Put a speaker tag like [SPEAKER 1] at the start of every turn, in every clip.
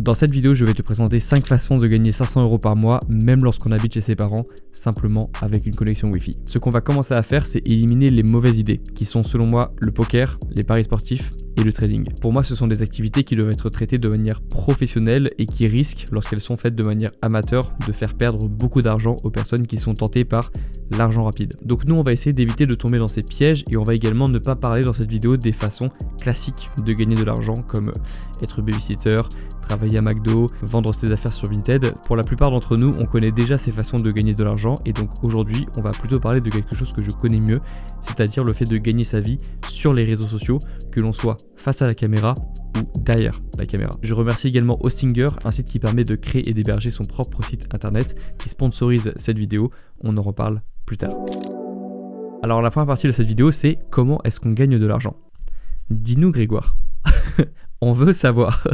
[SPEAKER 1] Dans cette vidéo, je vais te présenter 5 façons de gagner 500 € par mois, même lorsqu'on habite chez ses parents, simplement avec une connexion Wi-Fi. Ce qu'on va commencer à faire, c'est éliminer les mauvaises idées, qui sont selon moi le poker, les paris sportifs et le trading. Pour moi, ce sont des activités qui doivent être traitées de manière professionnelle et qui risquent, lorsqu'elles sont faites de manière amateur, de faire perdre beaucoup d'argent aux personnes qui sont tentées par l'argent rapide. Donc nous, on va essayer d'éviter de tomber dans ces pièges et on va également ne pas parler dans cette vidéo des façons classiques de gagner de l'argent comme être babysitter, travailler à McDo, vendre ses affaires sur Vinted. Pour la plupart d'entre nous, on connaît déjà ces façons de gagner de l'argent et donc aujourd'hui, on va plutôt parler de quelque chose que je connais mieux, c'est-à-dire le fait de gagner sa vie sur les réseaux sociaux, que l'on soit face à la caméra ou derrière la caméra. Je remercie également Hostinger, un site qui permet de créer et d'héberger son propre site internet qui sponsorise cette vidéo. On en reparle plus tard. Alors la première partie de cette vidéo, c'est comment est-ce qu'on gagne de l'argent? Dis-nous Grégoire. On veut savoir.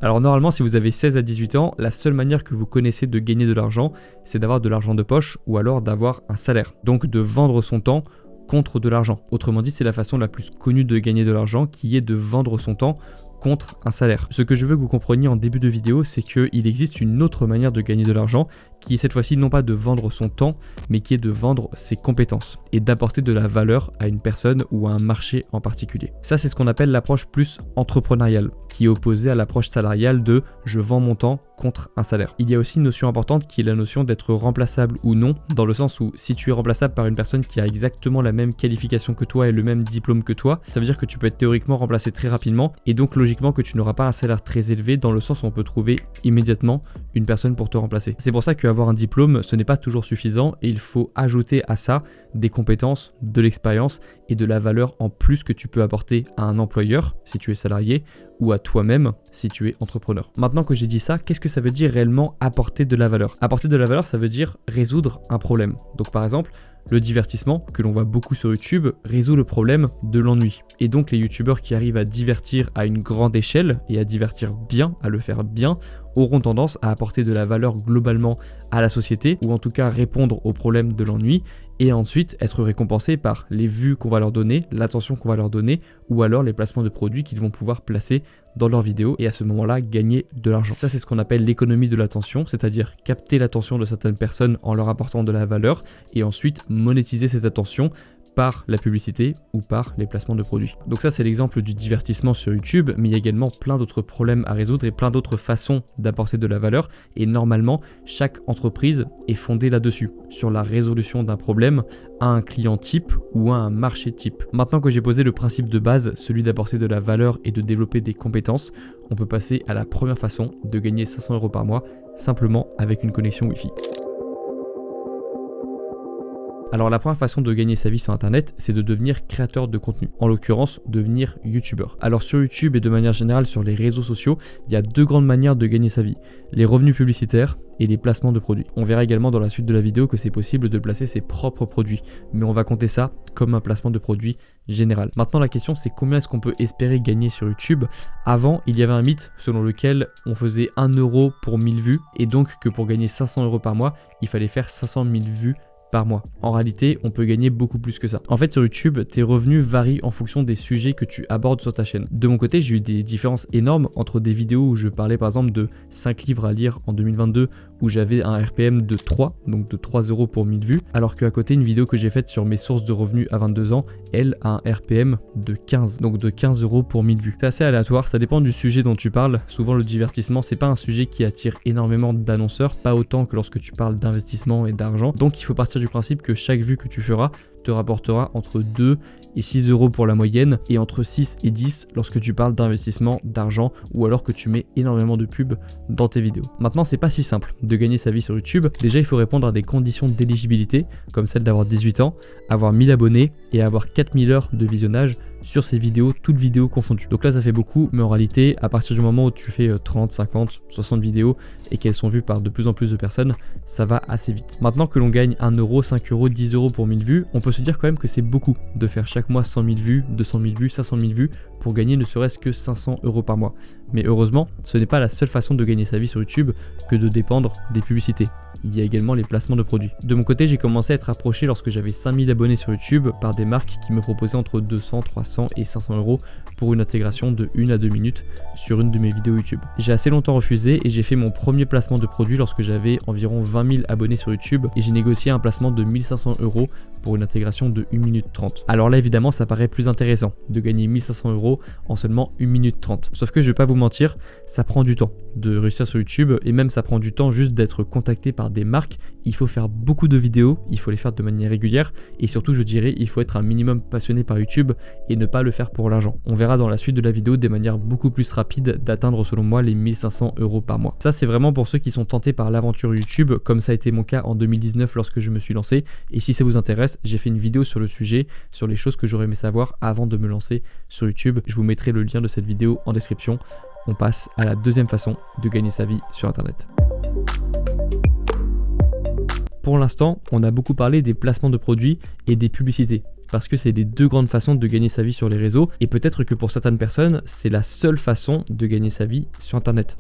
[SPEAKER 1] Alors normalement, si vous avez 16 à 18 ans, la seule manière que vous connaissez de gagner de l'argent, c'est d'avoir de l'argent de poche ou alors d'avoir un salaire. Donc de vendre son temps contre de l'argent. Autrement dit, c'est la façon la plus connue de gagner de l'argent qui est de vendre son temps contre un salaire. Ce que je veux que vous compreniez en début de vidéo, c'est qu'il existe une autre manière de gagner de l'argent qui est cette fois-ci non pas de vendre son temps, mais qui est de vendre ses compétences et d'apporter de la valeur à une personne ou à un marché en particulier. Ça, c'est ce qu'on appelle l'approche plus entrepreneuriale, qui est opposée à l'approche salariale de je vends mon temps contre un salaire. Il y a aussi une notion importante qui est la notion d'être remplaçable ou non, dans le sens où si tu es remplaçable par une personne qui a exactement la même qualification que toi et le même diplôme que toi, ça veut dire que tu peux être théoriquement remplacé très rapidement et donc logiquement que tu n'auras pas un salaire très élevé dans le sens où on peut trouver immédiatement une personne pour te remplacer. C'est pour ça qu'avoir un diplôme, ce n'est pas toujours suffisant et il faut ajouter à ça des compétences, de l'expérience et de la valeur en plus que tu peux apporter à un employeur si tu es salarié ou à toi-même si tu es entrepreneur. Maintenant que j'ai dit ça, qu'est-ce que ça veut dire réellement apporter de la valeur? Apporter de la valeur, ça veut dire résoudre un problème. Donc par exemple, le divertissement, que l'on voit beaucoup sur YouTube, résout le problème de l'ennui. Et donc les youtubeurs qui arrivent à divertir à une grande échelle et à divertir bien, à le faire bien, auront tendance à apporter de la valeur globalement à la société, ou en tout cas répondre au problème de l'ennui, et ensuite être récompensés par les vues qu'on va leur donner, l'attention qu'on va leur donner, ou alors les placements de produits qu'ils vont pouvoir placer dans leurs vidéos et à ce moment-là gagner de l'argent. Ça, c'est ce qu'on appelle l'économie de l'attention, c'est-à-dire capter l'attention de certaines personnes en leur apportant de la valeur et ensuite monétiser ces attentions par la publicité ou par les placements de produits. Donc ça, c'est l'exemple du divertissement sur YouTube, mais il y a également plein d'autres problèmes à résoudre et plein d'autres façons d'apporter de la valeur. Et normalement, chaque entreprise est fondée là-dessus, sur la résolution d'un problème à un client type ou à un marché type. Maintenant que j'ai posé le principe de base, celui d'apporter de la valeur et de développer des compétences, on peut passer à la première façon de gagner 500 € par mois, simplement avec une connexion Wi-Fi. Alors la première façon de gagner sa vie sur internet, c'est de devenir créateur de contenu, en l'occurrence devenir youtubeur. Alors sur YouTube et de manière générale sur les réseaux sociaux, il y a deux grandes manières de gagner sa vie, les revenus publicitaires et les placements de produits. On verra également dans la suite de la vidéo que c'est possible de placer ses propres produits, mais on va compter ça comme un placement de produit général. Maintenant la question c'est combien est-ce qu'on peut espérer gagner sur YouTube? Avant, il y avait un mythe selon lequel on faisait 1 € pour 1000 vues et donc que pour gagner 500 € par mois, il fallait faire 500 000 vues par mois. En réalité, on peut gagner beaucoup plus que ça. En fait, sur YouTube, tes revenus varient en fonction des sujets que tu abordes sur ta chaîne. De mon côté, j'ai eu des différences énormes entre des vidéos où je parlais par exemple de 5 livres à lire en 2022 où j'avais un RPM de 3, donc de 3 € pour 1000 vues, alors qu'à côté, une vidéo que j'ai faite sur mes sources de revenus à 22 ans, elle a un RPM de 15, donc de 15 € pour 1000 vues. C'est assez aléatoire, ça dépend du sujet dont tu parles. Souvent, le divertissement, c'est pas un sujet qui attire énormément d'annonceurs, pas autant que lorsque tu parles d'investissement et d'argent. Donc, il faut partir du principe que chaque vue que tu feras te rapportera entre 2 et 6 € pour la moyenne et entre 6 et 10 lorsque tu parles d'investissement, d'argent ou alors que tu mets énormément de pubs dans tes vidéos. Maintenant, c'est pas si simple de gagner sa vie sur YouTube. Déjà, il faut répondre à des conditions d'éligibilité comme celle d'avoir 18 ans, avoir 1000 abonnés et avoir 4000 heures de visionnage sur ces vidéos, toutes vidéos confondues. Donc là, ça fait beaucoup, mais en réalité, à partir du moment où tu fais 30, 50, 60 vidéos et qu'elles sont vues par de plus en plus de personnes, ça va assez vite. Maintenant que l'on gagne 1 €, 5 €, 10 € pour 1000 vues, on peut se dire quand même que c'est beaucoup de faire chaque mois 100 000 vues, 200 000 vues, 500 000 vues pour gagner ne serait-ce que 500 € par mois. Mais heureusement, ce n'est pas la seule façon de gagner sa vie sur YouTube que de dépendre des publicités. il y a également les placements de produits. De mon côté, j'ai commencé à être approché lorsque j'avais 5000 abonnés sur YouTube par des marques qui me proposaient entre 200, 300 et 500 euros pour une intégration de 1 à 2 minutes sur une de mes vidéos YouTube. J'ai assez longtemps refusé et j'ai fait mon premier placement de produit lorsque j'avais environ 20 000 abonnés sur YouTube et j'ai négocié un placement de 1500 euros pour une intégration de 1 minute 30. Alors là évidemment ça paraît plus intéressant de gagner 1500 euros en seulement 1 minute 30. Sauf que je vais pas vous mentir, ça prend du temps de réussir sur YouTube et même ça prend du temps juste d'être contacté par des marques. Il faut faire beaucoup de vidéos, il faut les faire de manière régulière et surtout je dirais il faut être un minimum passionné par YouTube et ne pas le faire pour l'argent. On verra dans la suite de la vidéo des manières beaucoup plus rapides d'atteindre selon moi les 1500 euros par mois. Ça c'est vraiment pour ceux qui sont tentés par l'aventure YouTube comme ça a été mon cas en 2019 lorsque je me suis lancé et si ça vous intéresse, j'ai fait une vidéo sur le sujet, sur les choses que j'aurais aimé savoir avant de me lancer sur YouTube. Je vous mettrai le lien de cette vidéo en description. On passe à la deuxième façon de gagner sa vie sur Internet. Pour l'instant, on a beaucoup parlé des placements de produits et des publicités, parce que c'est les deux grandes façons de gagner sa vie sur les réseaux, et peut-être que pour certaines personnes, c'est la seule façon de gagner sa vie sur Internet.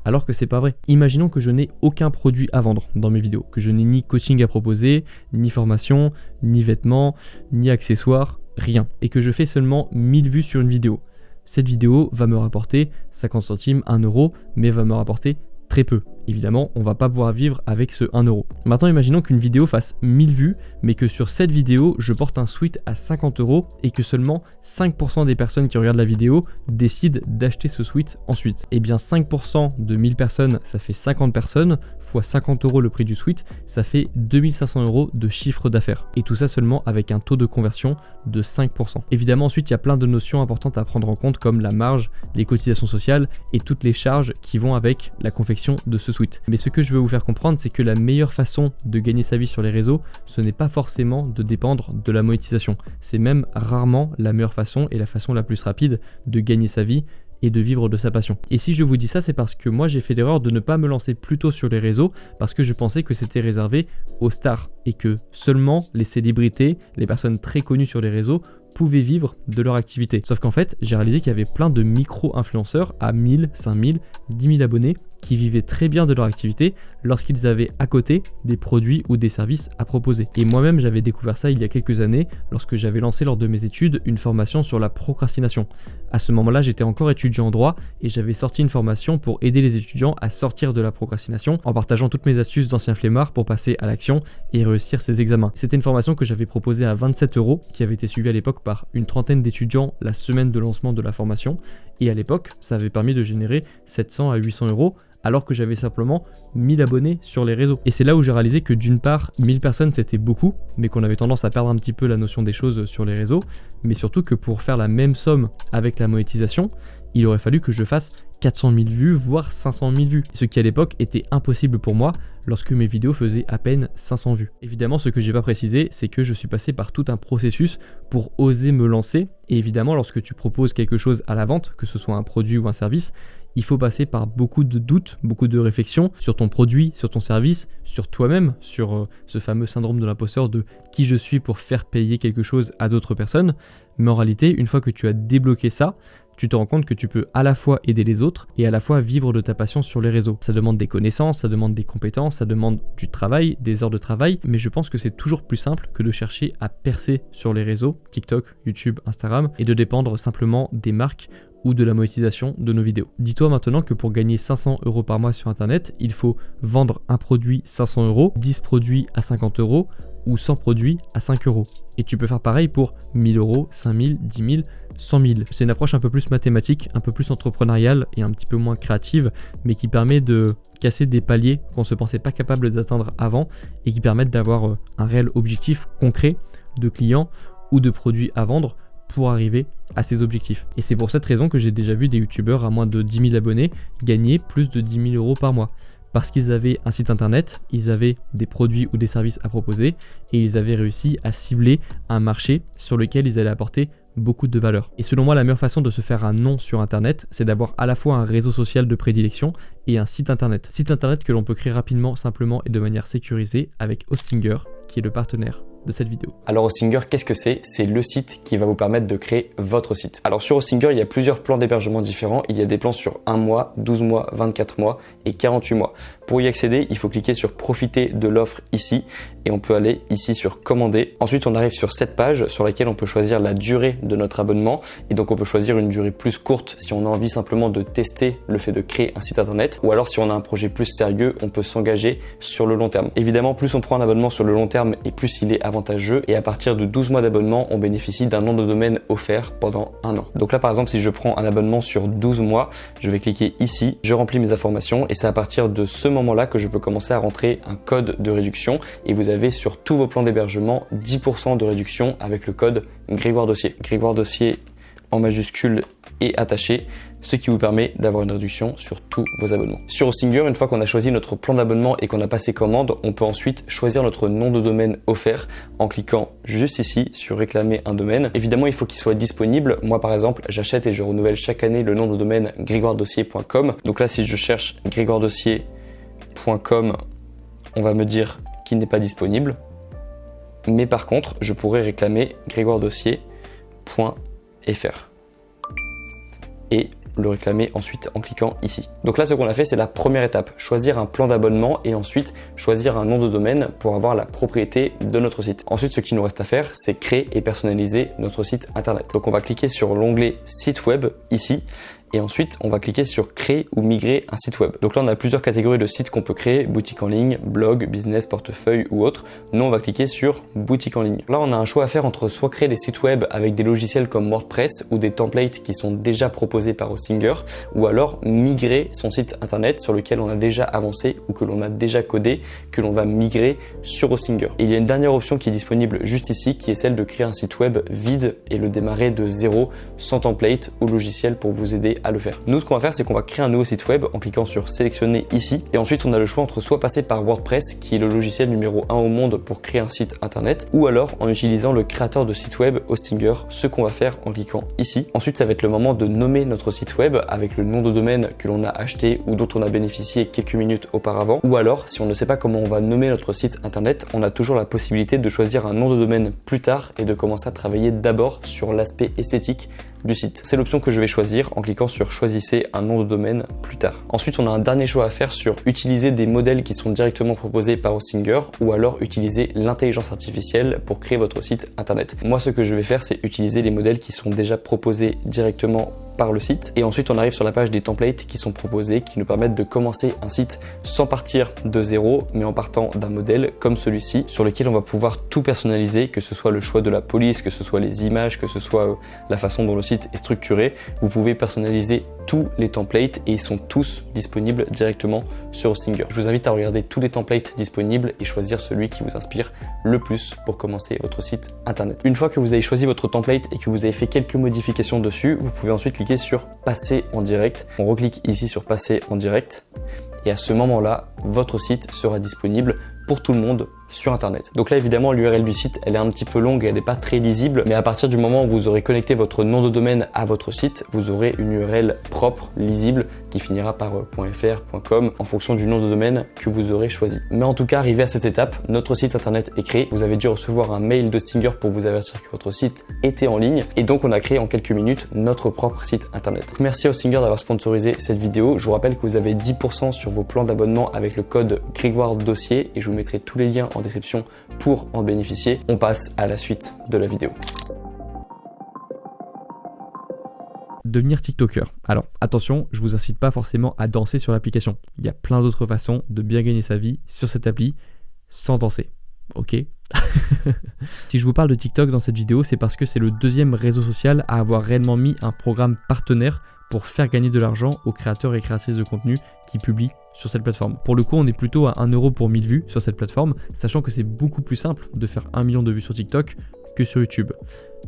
[SPEAKER 1] Alors que c'est pas vrai. Imaginons que je n'ai aucun produit à vendre dans mes vidéos, que je n'ai ni coaching à proposer, ni formation, ni vêtements, ni accessoires, rien, et que je fais seulement 1000 vues sur une vidéo. Cette vidéo va me rapporter 50 centimes, 1 euro, mais va me rapporter très peu. Évidemment, on va pas pouvoir vivre avec ce 1 euro. Maintenant, imaginons qu'une vidéo fasse 1000 vues, mais que sur cette vidéo, je porte un sweat à 50 euros et que seulement 5% des personnes qui regardent la vidéo décident d'acheter ce sweat ensuite. Et bien 5% de 1000 personnes, ça fait 50 personnes, fois 50 euros le prix du sweat, ça fait 2500 euros de chiffre d'affaires. Et tout ça seulement avec un taux de conversion de 5%. Évidemment, ensuite, il y a plein de notions importantes à prendre en compte comme la marge, les cotisations sociales et toutes les charges qui vont avec la confection de ce sweat. Mais ce que je veux vous faire comprendre, c'est que la meilleure façon de gagner sa vie sur les réseaux, ce n'est pas forcément de dépendre de la monétisation. C'est même rarement la meilleure façon et la façon la plus rapide de gagner sa vie et de vivre de sa passion. Et si je vous dis ça, c'est parce que moi j'ai fait l'erreur de ne pas me lancer plus tôt sur les réseaux parce que je pensais que c'était réservé aux stars et que seulement les célébrités, les personnes très connues sur les réseaux pouvaient vivre de leur activité. Sauf qu'en fait, j'ai réalisé qu'il y avait plein de micro-influenceurs à 1000, 5000, 10 000 abonnés qui vivaient très bien de leur activité lorsqu'ils avaient à côté des produits ou des services à proposer. Et moi-même, j'avais découvert ça il y a quelques années lorsque j'avais lancé lors de mes études une formation sur la procrastination. À ce moment-là, j'étais encore étudiant en droit et j'avais sorti une formation pour aider les étudiants à sortir de la procrastination en partageant toutes mes astuces d'anciens flemmards pour passer à l'action et réussir ses examens. C'était une formation que j'avais proposée à 27 euros qui avait été suivie à l'époque par une trentaine d'étudiants la semaine de lancement de la formation et à l'époque ça avait permis de générer 700 à 800 euros alors que j'avais simplement 1000 abonnés sur les réseaux. Et c'est là où j'ai réalisé que d'une part 1000 personnes c'était beaucoup mais qu'on avait tendance à perdre un petit peu la notion des choses sur les réseaux, mais surtout que pour faire la même somme avec la monétisation il aurait fallu que je fasse 400 000 vues, voire 500 000 vues. Ce qui à l'époque était impossible pour moi lorsque mes vidéos faisaient à peine 500 vues. Évidemment, ce que j'ai pas précisé, c'est que je suis passé par tout un processus pour oser me lancer. Et évidemment, lorsque tu proposes quelque chose à la vente, que ce soit un produit ou un service, il faut passer par beaucoup de doutes, beaucoup de réflexions sur ton produit, sur ton service, sur toi-même, sur ce fameux syndrome de l'imposteur de qui je suis pour faire payer quelque chose à d'autres personnes. Mais en réalité, une fois que tu as débloqué ça, tu te rends compte que tu peux à la fois aider les autres et à la fois vivre de ta passion sur les réseaux. Ça demande des connaissances, ça demande des compétences, ça demande du travail, des heures de travail, mais je pense que c'est toujours plus simple que de chercher à percer sur les réseaux, TikTok, YouTube, Instagram, et de dépendre simplement des marques ou de la monétisation de nos vidéos. Dis-toi maintenant que pour gagner 500 euros par mois sur Internet, il faut vendre un produit 500 euros, 10 produits à 50 euros ou 100 produits à 5 euros. Et tu peux faire pareil pour 1000 euros, 5000, 10 000, 100 000. C'est une approche un peu plus mathématique, un peu plus entrepreneuriale et un petit peu moins créative, mais qui permet de casser des paliers qu'on ne se pensait pas capable d'atteindre avant et qui permettent d'avoir un réel objectif concret de clients ou de produits à vendre pour arriver à ces objectifs. Et c'est pour cette raison que j'ai déjà vu des youtubeurs à moins de 10 000 abonnés gagner plus de 10 000 euros par mois. Parce qu'ils avaient un site internet, ils avaient des produits ou des services à proposer et ils avaient réussi à cibler un marché sur lequel ils allaient apporter beaucoup de valeur. Et selon moi, la meilleure façon de se faire un nom sur internet, c'est d'avoir à la fois un réseau social de prédilection et un site internet. Site internet que l'on peut créer rapidement, simplement et de manière sécurisée avec Hostinger, qui est le partenaire de cette vidéo.
[SPEAKER 2] Alors Hostinger, qu'est-ce que c'est? C'est le site qui va vous permettre de créer votre site. Alors sur Hostinger, il y a plusieurs plans d'hébergement différents. Il y a des plans sur 1 mois, 12 mois, 24 mois et 48 mois. Pour y accéder, il faut cliquer sur profiter de l'offre ici et on peut aller ici sur commander. Ensuite, on arrive sur cette page sur laquelle on peut choisir la durée de notre abonnement et donc on peut choisir une durée plus courte si on a envie simplement de tester le fait de créer un site internet, ou alors si on a un projet plus sérieux, on peut s'engager sur le long terme. Évidemment, plus on prend un abonnement sur le long terme et plus il est avantageux, et à partir de 12 mois d'abonnement, on bénéficie d'un nom de domaine offert pendant 1 an. Donc là par exemple, si je prends un abonnement sur 12 mois, je vais cliquer ici, je remplis mes informations et c'est à partir de ce moment-là que je peux commencer à rentrer un code de réduction, et vous avez sur tous vos plans d'hébergement 10% de réduction avec le code Grégoire Dossier. Grégoire Dossier en majuscule et attaché, ce qui vous permet d'avoir une réduction sur tous vos abonnements. Sur Hostinger, une fois qu'on a choisi notre plan d'abonnement et qu'on a passé commande, on peut ensuite choisir notre nom de domaine offert en cliquant juste ici sur réclamer un domaine. Évidemment, il faut qu'il soit disponible. Moi par exemple, j'achète et je renouvelle chaque année le nom de domaine grégoiredossier.com. Donc là, si je cherche grégoiredossier.com, on va me dire qu'il n'est pas disponible. Mais par contre, je pourrais réclamer grégoiredossier.fr et le réclamer ensuite en cliquant ici. Donc là, ce qu'on a fait, c'est la première étape, choisir un plan d'abonnement et ensuite choisir un nom de domaine pour avoir la propriété de notre site. Ensuite, ce qu'il nous reste à faire, c'est créer et personnaliser notre site internet. Donc on va cliquer sur l'onglet site web ici. Et ensuite, on va cliquer sur créer ou migrer un site web. Donc là, on a plusieurs catégories de sites qu'on peut créer, boutique en ligne, blog, business, portefeuille ou autre. Nous, on va cliquer sur boutique en ligne. Là, on a un choix à faire entre soit créer des sites web avec des logiciels comme WordPress ou des templates qui sont déjà proposés par Hostinger, ou alors migrer son site internet sur lequel on a déjà avancé ou que l'on a déjà codé, que l'on va migrer sur Hostinger. Et il y a une dernière option qui est disponible juste ici, qui est celle de créer un site web vide et le démarrer de zéro, sans template ou logiciel pour vous aider à le faire. Nous, ce qu'on va faire, c'est qu'on va créer un nouveau site web en cliquant sur sélectionner ici, et ensuite on a le choix entre soit passer par WordPress, qui est le logiciel numéro 1 au monde pour créer un site internet, ou alors en utilisant le créateur de site web Hostinger, ce qu'on va faire en cliquant ici. Ensuite, ça va être le moment de nommer notre site web avec le nom de domaine que l'on a acheté ou dont on a bénéficié quelques minutes auparavant, ou alors si on ne sait pas comment on va nommer notre site internet, on a toujours la possibilité de choisir un nom de domaine plus tard et de commencer à travailler d'abord sur l'aspect esthétique du site. C'est l'option que je vais choisir en cliquant sur choisissez un nom de domaine plus tard. Ensuite, on a un dernier choix à faire sur utiliser des modèles qui sont directement proposés par Hostinger, ou alors utiliser l'intelligence artificielle pour créer votre site internet. Moi, ce que je vais faire, c'est utiliser les modèles qui sont déjà proposés directement par le site, et ensuite on arrive sur la page des templates qui sont proposés, qui nous permettent de commencer un site sans partir de zéro, mais en partant d'un modèle comme celui-ci sur lequel on va pouvoir tout personnaliser, que ce soit le choix de la police, que ce soit les images, que ce soit la façon dont le site est structuré. Vous pouvez personnaliser tous les templates et ils sont tous disponibles directement sur Hostinger. Je vous invite à regarder tous les templates disponibles et choisir celui qui vous inspire le plus pour commencer votre site internet. Une fois que vous avez choisi votre template et que vous avez fait quelques modifications dessus, vous pouvez ensuite cliquer sur passer en direct. On reclique ici sur passer en direct et à ce moment-là, votre site sera disponible pour tout le monde sur internet. Donc là évidemment l'URL du site elle est un petit peu longue et elle n'est pas très lisible, mais à partir du moment où vous aurez connecté votre nom de domaine à votre site, vous aurez une URL propre, lisible, qui finira par .fr, .com en fonction du nom de domaine que vous aurez choisi. Mais en tout cas, arrivé à cette étape, notre site internet est créé. Vous avez dû recevoir un mail d'Hostinger pour vous avertir que votre site était en ligne, et donc on a créé en quelques minutes notre propre site internet. Donc, merci à Hostinger d'avoir sponsorisé cette vidéo. Je vous rappelle que vous avez 10% sur vos plans d'abonnement avec le code Grégoire Dossier, et je vous mettrai tous les liens en description pour en bénéficier. On passe à la suite de la vidéo.
[SPEAKER 1] Devenir TikToker. Alors attention, je vous incite pas forcément à danser sur l'application. Il y a plein d'autres façons de bien gagner sa vie sur cette appli sans danser. Ok. Si je vous parle de TikTok dans cette vidéo, c'est parce que c'est le deuxième réseau social à avoir réellement mis un programme partenaire pour faire gagner de l'argent aux créateurs et créatrices de contenu qui publient sur cette plateforme. Pour le coup, on est plutôt à 1 € pour 1000 vues sur cette plateforme, sachant que c'est beaucoup plus simple de faire 1 million de vues sur TikTok que sur YouTube.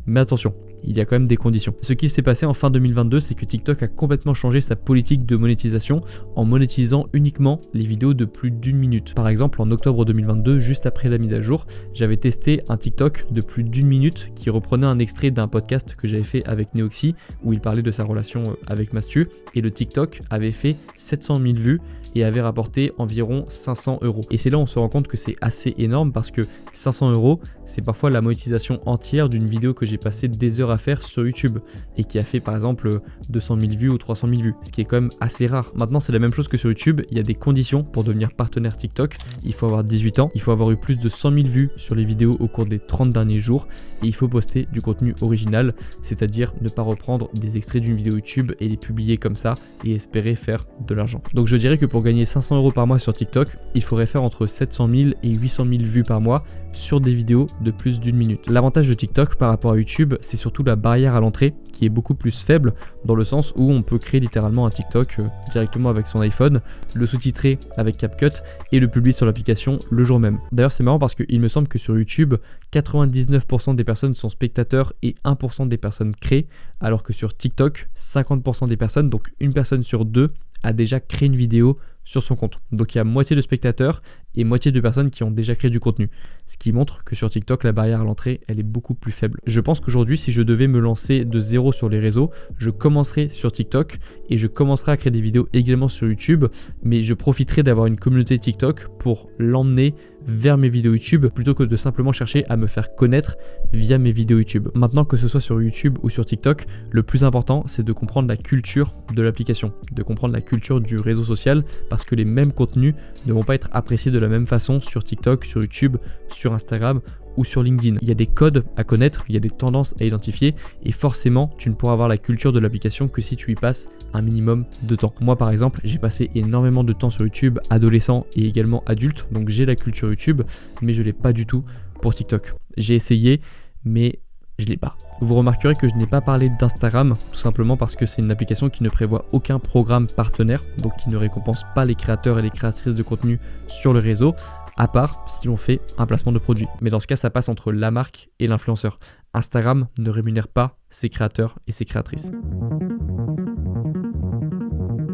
[SPEAKER 1] Mais attention, il y a quand même des conditions. Ce qui s'est passé en fin 2022, c'est que TikTok a complètement changé sa politique de monétisation en monétisant uniquement les vidéos de plus d'1 minute. Par exemple, en octobre 2022, juste après la mise à jour, j'avais testé un TikTok de plus d'1 minute qui reprenait un extrait d'un podcast que j'avais fait avec Neoxy où il parlait de sa relation avec Mastu, et le TikTok avait fait 700 000 vues et avait rapporté environ 500 €. Et c'est là où on se rend compte que c'est assez énorme parce que 500 €, c'est parfois la monétisation entière d'une vidéo que j'ai passé des heures à faire sur YouTube et qui a fait par exemple 200 000 vues ou 300 000 vues, ce qui est quand même assez rare. Maintenant, c'est la même chose que sur YouTube, il y a des conditions pour devenir partenaire TikTok. Il faut avoir 18 ans, il faut avoir eu plus de 100 000 vues sur les vidéos au cours des 30 derniers jours et il faut poster du contenu original, c'est-à-dire ne pas reprendre des extraits d'une vidéo YouTube et les publier comme ça et espérer faire de l'argent. Donc je dirais que pour gagner 500 € par mois sur TikTok, il faudrait faire entre 700 000 et 800 000 vues par mois sur des vidéos de plus d'1 minute. L'avantage de TikTok par rapport à YouTube, c'est surtout la barrière à l'entrée qui est beaucoup plus faible dans le sens où on peut créer littéralement un TikTok directement avec son iPhone, le sous-titrer avec CapCut et le publier sur l'application le jour même. D'ailleurs c'est marrant parce qu'il me semble que sur YouTube, 99% des personnes sont spectateurs et 1% des personnes créent, alors que sur TikTok, 50% des personnes, donc une personne sur deux, a déjà créé une vidéo sur son compte. Donc il y a moitié de spectateurs et moitié de personnes qui ont déjà créé du contenu. Ce qui montre que sur TikTok, la barrière à l'entrée, elle est beaucoup plus faible. Je pense qu'aujourd'hui, si je devais me lancer de zéro sur les réseaux, je commencerai sur TikTok et je commencerai à créer des vidéos également sur YouTube, mais je profiterai d'avoir une communauté TikTok pour l'emmener vers mes vidéos YouTube plutôt que de simplement chercher à me faire connaître via mes vidéos YouTube. Maintenant, que ce soit sur YouTube ou sur TikTok, le plus important, c'est de comprendre la culture de l'application, de comprendre la culture du réseau social, parce que les mêmes contenus ne vont pas être appréciés de la même façon sur TikTok, sur YouTube, sur Instagram ou sur LinkedIn. Il y a des codes à connaître, il y a des tendances à identifier et forcément tu ne pourras avoir la culture de l'application que si tu y passes un minimum de temps. Moi par exemple, j'ai passé énormément de temps sur YouTube, adolescent et également adulte, donc j'ai la culture YouTube, mais je l'ai pas du tout pour TikTok. J'ai essayé, mais je l'ai pas. Vous remarquerez que je n'ai pas parlé d'Instagram, tout simplement parce que c'est une application qui ne prévoit aucun programme partenaire, donc qui ne récompense pas les créateurs et les créatrices de contenu sur le réseau, à part si l'on fait un placement de produit. Mais dans ce cas, ça passe entre la marque et l'influenceur. Instagram ne rémunère pas ses créateurs et ses créatrices.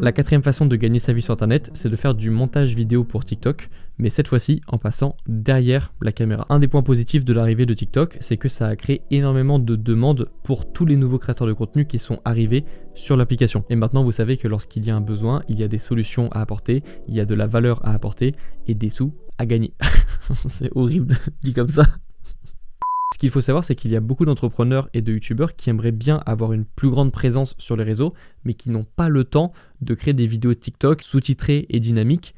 [SPEAKER 1] La quatrième façon de gagner sa vie sur internet, c'est de faire du montage vidéo pour TikTok, mais cette fois-ci en passant derrière la caméra. Un des points positifs de l'arrivée de TikTok, c'est que ça a créé énormément de demandes pour tous les nouveaux créateurs de contenu qui sont arrivés sur l'application. Et maintenant, vous savez que lorsqu'il y a un besoin, il y a des solutions à apporter, il y a de la valeur à apporter et des sous à gagner. C'est horrible dit comme ça. Ce qu'il faut savoir, c'est qu'il y a beaucoup d'entrepreneurs et de youtubeurs qui aimeraient bien avoir une plus grande présence sur les réseaux, mais qui n'ont pas le temps de créer des vidéos TikTok sous-titrées et dynamiques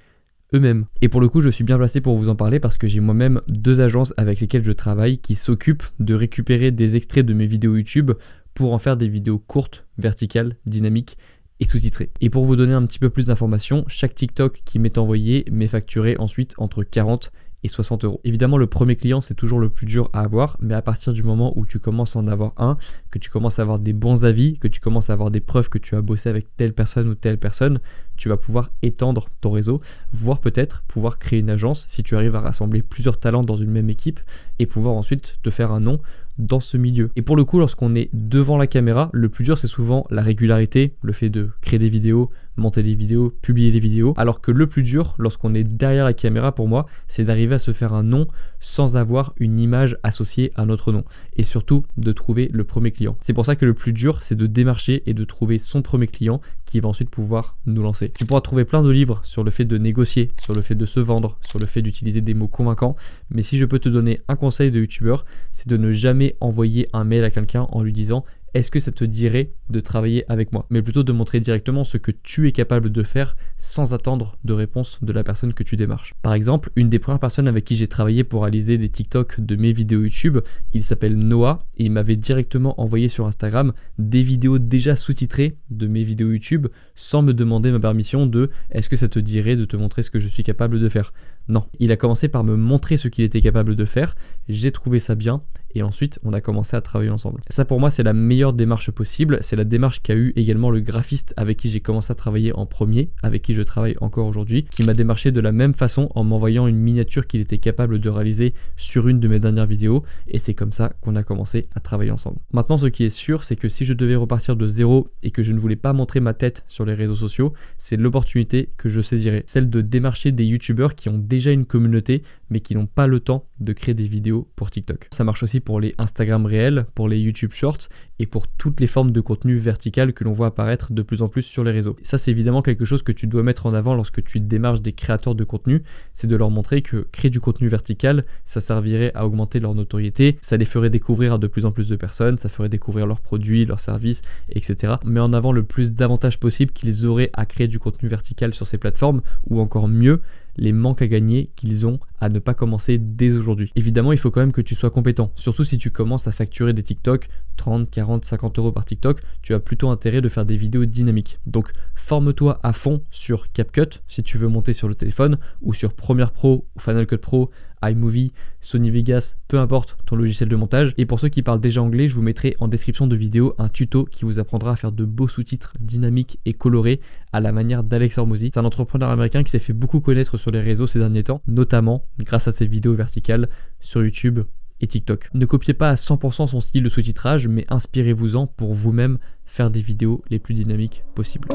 [SPEAKER 1] eux-mêmes. Et pour le coup, je suis bien placé pour vous en parler parce que j'ai moi-même 2 agences avec lesquelles je travaille qui s'occupent de récupérer des extraits de mes vidéos YouTube pour en faire des vidéos courtes, verticales, dynamiques et sous-titrées. Et pour vous donner un petit peu plus d'informations, chaque TikTok qui m'est envoyé m'est facturé ensuite entre 40 et 60 €. Évidemment, le premier client, c'est toujours le plus dur à avoir, mais à partir du moment où tu commences à en avoir un, que tu commences à avoir des bons avis, que tu commences à avoir des preuves que tu as bossé avec telle personne ou telle personne, tu vas pouvoir étendre ton réseau, voire peut-être pouvoir créer une agence si tu arrives à rassembler plusieurs talents dans une même équipe et pouvoir ensuite te faire un nom dans ce milieu. Et pour le coup, lorsqu'on est devant la caméra, le plus dur, c'est souvent la régularité, le fait de créer des vidéos, monter des vidéos, publier des vidéos, alors que le plus dur, lorsqu'on est derrière la caméra, pour moi, c'est d'arriver à se faire un nom sans avoir une image associée à notre nom, et surtout de trouver le premier client. C'est pour ça que le plus dur, c'est de démarcher et de trouver son premier client qui va ensuite pouvoir nous lancer. Tu pourras trouver plein de livres sur le fait de négocier, sur le fait de se vendre, sur le fait d'utiliser des mots convaincants, mais si je peux te donner un conseil de youtubeur, c'est de ne jamais envoyer un mail à quelqu'un en lui disant « Est-ce que ça te dirait de travailler avec moi ?» mais plutôt de montrer directement ce que tu es capable de faire sans attendre de réponse de la personne que tu démarches. Par exemple, une des premières personnes avec qui j'ai travaillé pour réaliser des TikTok de mes vidéos YouTube, il s'appelle Noah et il m'avait directement envoyé sur Instagram des vidéos déjà sous-titrées de mes vidéos YouTube sans me demander ma permission de « Est-ce que ça te dirait de te montrer ce que je suis capable de faire ?» Non, il a commencé par me montrer ce qu'il était capable de faire, j'ai trouvé ça bien et ensuite on a commencé à travailler ensemble. Ça pour moi c'est la meilleure démarche possible, c'est la démarche qu'a eu également le graphiste avec qui j'ai commencé à travailler en premier, avec qui je travaille encore aujourd'hui, qui m'a démarché de la même façon en m'envoyant une miniature qu'il était capable de réaliser sur une de mes dernières vidéos et c'est comme ça qu'on a commencé à travailler ensemble. Maintenant ce qui est sûr c'est que si je devais repartir de zéro et que je ne voulais pas montrer ma tête sur les réseaux sociaux, c'est l'opportunité que je saisirais, celle de démarcher des youtubeurs qui ont déjà une communauté mais qui n'ont pas le temps de créer des vidéos pour TikTok. Ça marche aussi pour les Instagram réels, pour les YouTube Shorts et pour toutes les formes de contenu vertical que l'on voit apparaître de plus en plus sur les réseaux. Et ça, c'est évidemment quelque chose que tu dois mettre en avant lorsque tu démarches des créateurs de contenu, c'est de leur montrer que créer du contenu vertical, ça servirait à augmenter leur notoriété, ça les ferait découvrir à de plus en plus de personnes, ça ferait découvrir leurs produits, leurs services, etc. Mais en avant le plus d'avantages possible qu'ils auraient à créer du contenu vertical sur ces plateformes, ou encore mieux, les manques à gagner qu'ils ont à ne pas commencer dès aujourd'hui. Évidemment, il faut quand même que tu sois compétent, surtout si tu commences à facturer des TikTok 30, 40, 50 euros par TikTok, tu as plutôt intérêt de faire des vidéos dynamiques. Donc forme-toi à fond sur CapCut si tu veux monter sur le téléphone, ou sur Premiere Pro ou Final Cut Pro, iMovie, Sony Vegas, peu importe ton logiciel de montage. Et pour ceux qui parlent déjà anglais, je vous mettrai en description de vidéo un tuto qui vous apprendra à faire de beaux sous-titres dynamiques et colorés à la manière d'Alex Hormozy. C'est un entrepreneur américain qui s'est fait beaucoup connaître sur les réseaux ces derniers temps, notamment grâce à ses vidéos verticales sur YouTube et TikTok. Ne copiez pas à 100% son style de sous-titrage, mais inspirez-vous-en pour vous-même faire des vidéos les plus dynamiques possibles.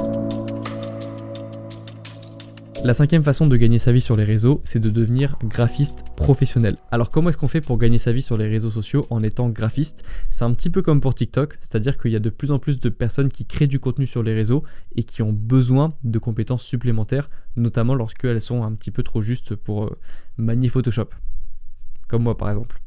[SPEAKER 1] La cinquième façon de gagner sa vie sur les réseaux, c'est de devenir graphiste professionnel. Alors comment est-ce qu'on fait pour gagner sa vie sur les réseaux sociaux en étant graphiste? C'est un petit peu comme pour TikTok, c'est-à-dire qu'il y a de plus en plus de personnes qui créent du contenu sur les réseaux et qui ont besoin de compétences supplémentaires, notamment lorsqu'elles sont un petit peu trop justes pour manier Photoshop. Comme moi par exemple.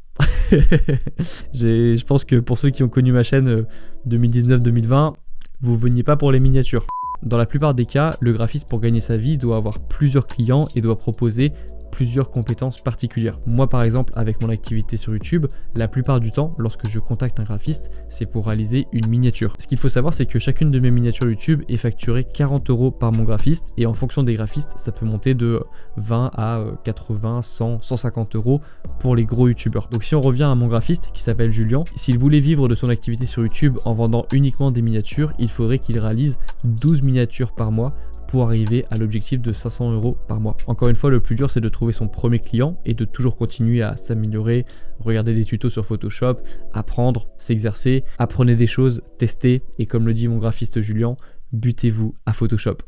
[SPEAKER 1] Je pense que pour ceux qui ont connu ma chaîne 2019-2020, vous veniez pas pour les miniatures. Dans la plupart des cas, le graphiste pour gagner sa vie doit avoir plusieurs clients et doit proposer plusieurs compétences particulières. Moi par exemple, avec mon activité sur YouTube, la plupart du temps, lorsque je contacte un graphiste, c'est pour réaliser une miniature. Ce qu'il faut savoir, c'est que chacune de mes miniatures YouTube est facturée 40 € par mon graphiste, et en fonction des graphistes, ça peut monter de 20 à 80, 100, 150 € pour les gros YouTubeurs. Donc si on revient à mon graphiste qui s'appelle Julien, s'il voulait vivre de son activité sur YouTube en vendant uniquement des miniatures, il faudrait qu'il réalise 12 miniatures par mois pour arriver à l'objectif de 500 € par mois. Encore une fois, le plus dur, c'est de trouver son premier client et de toujours continuer à s'améliorer, regarder des tutos sur Photoshop, apprendre, s'exercer, apprenez des choses, testez, et comme le dit mon graphiste Julien, butez-vous à Photoshop.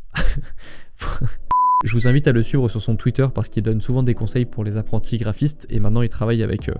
[SPEAKER 1] Je vous invite à le suivre sur son Twitter parce qu'il donne souvent des conseils pour les apprentis graphistes, et maintenant il travaille avec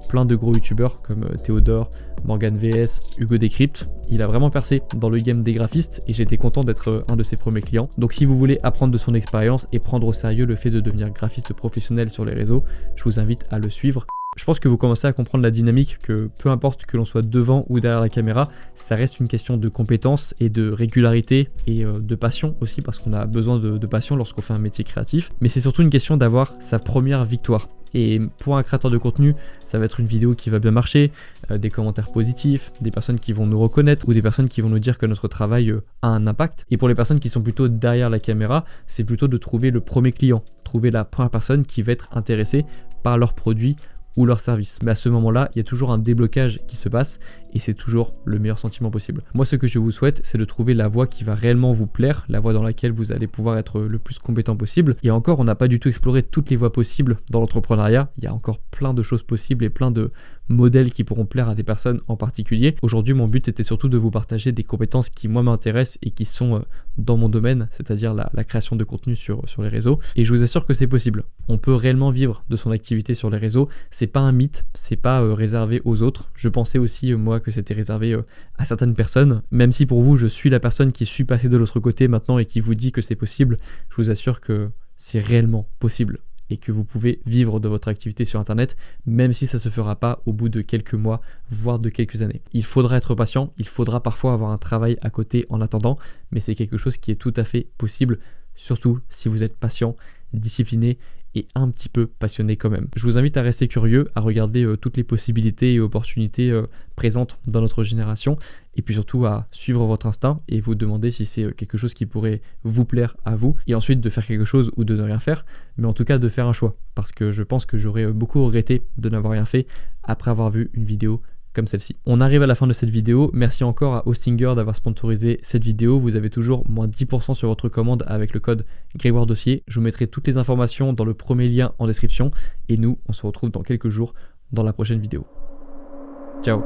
[SPEAKER 1] plein de gros youtubeurs comme Théodore, Morgan VS, Hugo Décrypte. Il a vraiment percé dans le game des graphistes et j'étais content d'être un de ses premiers clients. Donc si vous voulez apprendre de son expérience et prendre au sérieux le fait de devenir graphiste professionnel sur les réseaux, je vous invite à le suivre. Je pense que vous commencez à comprendre la dynamique, que peu importe que l'on soit devant ou derrière la caméra, ça reste une question de compétence et de régularité et de passion aussi, parce qu'on a besoin de passion lorsqu'on fait un métier créatif. Mais c'est surtout une question d'avoir sa première victoire. Et pour un créateur de contenu, ça va être une vidéo qui va bien marcher, des commentaires positifs, des personnes qui vont nous reconnaître ou des personnes qui vont nous dire que notre travail a un impact. Et pour les personnes qui sont plutôt derrière la caméra, c'est plutôt de trouver le premier client, trouver la première personne qui va être intéressée par leur produit ou leur service. Mais à ce moment-là, il y a toujours un déblocage qui se passe et c'est toujours le meilleur sentiment possible. Moi, ce que je vous souhaite, c'est de trouver la voie qui va réellement vous plaire, la voie dans laquelle vous allez pouvoir être le plus compétent possible. Et encore, on n'a pas du tout exploré toutes les voies possibles dans l'entrepreneuriat. Il y a encore plein de choses possibles et plein de modèles qui pourront plaire à des personnes en particulier. Aujourd'hui, mon but était surtout de vous partager des compétences qui, moi, m'intéressent et qui sont dans mon domaine, c'est-à-dire la création de contenu sur les réseaux. Et je vous assure que c'est possible. On peut réellement vivre de son activité sur les réseaux. C'est pas un mythe, c'est pas réservé aux autres. Je pensais aussi, moi, que c'était réservé à certaines personnes. Même si pour vous, je suis la personne qui suis passée de l'autre côté maintenant et qui vous dit que c'est possible, je vous assure que c'est réellement possible et que vous pouvez vivre de votre activité sur Internet, même si ça ne se fera pas au bout de quelques mois, voire de quelques années. Il faudra être patient, il faudra parfois avoir un travail à côté en attendant, mais c'est quelque chose qui est tout à fait possible, surtout si vous êtes patient, discipliné et un petit peu passionné quand même. Je vous invite à rester curieux, à regarder toutes les possibilités et opportunités présentes dans notre génération, et puis surtout à suivre votre instinct et vous demander si c'est quelque chose qui pourrait vous plaire à vous, et ensuite de faire quelque chose ou de ne rien faire, mais en tout cas de faire un choix, parce que je pense que j'aurais beaucoup regretté de n'avoir rien fait après avoir vu une vidéo comme celle-ci. On arrive à la fin de cette vidéo. Merci encore à Hostinger d'avoir sponsorisé cette vidéo. Vous avez toujours moins 10% sur votre commande avec le code Grégoire Dossier. Je vous mettrai toutes les informations dans le premier lien en description. Et nous, on se retrouve dans quelques jours dans la prochaine vidéo. Ciao!